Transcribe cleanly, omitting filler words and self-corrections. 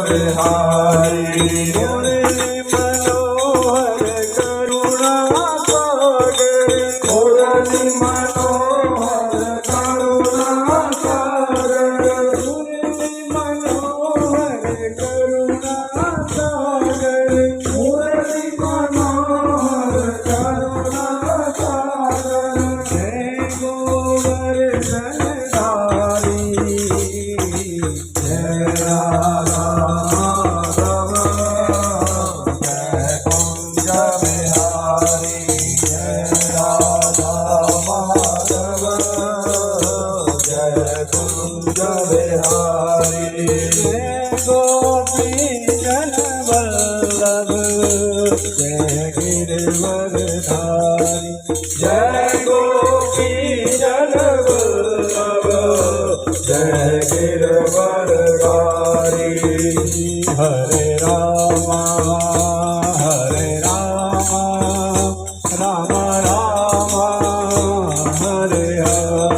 बिहारी मुरली मनोहर करुणा सागर मुरली मनोहर करुणा सागर मुरली मनोहर करुणा सागर मुरली मनोहर करुणा सागर जय गोवर्धन धारी जय राधा माधव जय कुंज बिहारी जय राधा माधव जय कुंज बिहारी जय गोपी जन वल्लभ जय गिरवरधारी जय गोपी जन वल्लभ जय गिरवरधारी हरे रामा राम राम हरे हरे